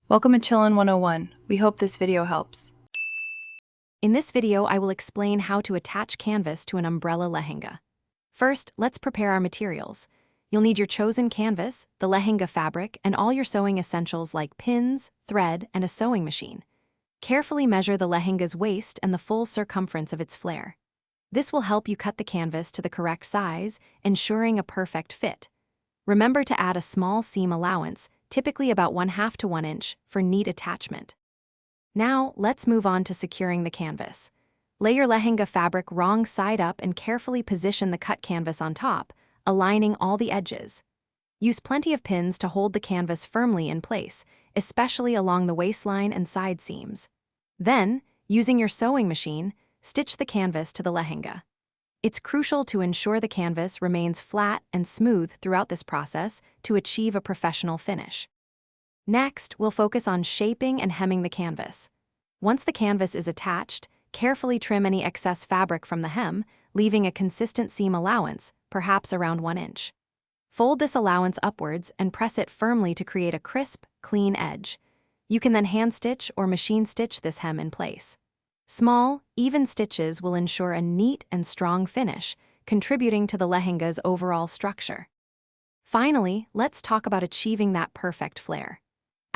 Welcome to Chillin' 101. We hope this video helps. In this video, I will explain how to attach canvas to an umbrella lehenga. First, let's prepare our materials. You'll need your chosen canvas, the lehenga fabric, and all your sewing essentials like pins, thread, and a sewing machine. Carefully measure the lehenga's waist and the full circumference of its flare. This will help you cut the canvas to the correct size, ensuring a perfect fit. Remember to add a small seam allowance, typically about 1/2 to 1 inch, for neat attachment. Now, let's move on to securing the canvas. Lay your lehenga fabric wrong side up and carefully position the cut canvas on top, aligning all the edges. Use plenty of pins to hold the canvas firmly in place, especially along the waistline and side seams. Then, using your sewing machine, stitch the canvas to the lehenga. It's crucial to ensure the canvas remains flat and smooth throughout this process to achieve a professional finish. Next, we'll focus on shaping and hemming the canvas. Once the canvas is attached, carefully trim any excess fabric from the hem, leaving a consistent seam allowance, perhaps around 1 inch. Fold this allowance upwards and press it firmly to create a crisp, clean edge. You can then hand stitch or machine stitch this hem in place. Small, even stitches will ensure a neat and strong finish, contributing to the lehenga's overall structure. Finally, let's talk about achieving that perfect flare.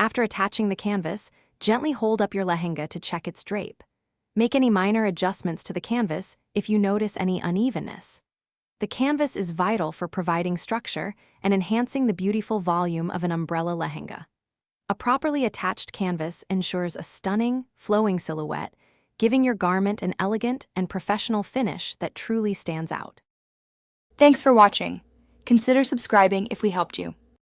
After attaching the canvas, gently hold up your lehenga to check its drape. Make any minor adjustments to the canvas if you notice any unevenness. The canvas is vital for providing structure and enhancing the beautiful volume of an umbrella lehenga. A properly attached canvas ensures a stunning, flowing silhouette, giving your garment an elegant and professional finish that truly stands out. Thanks for watching. Consider subscribing if we helped you.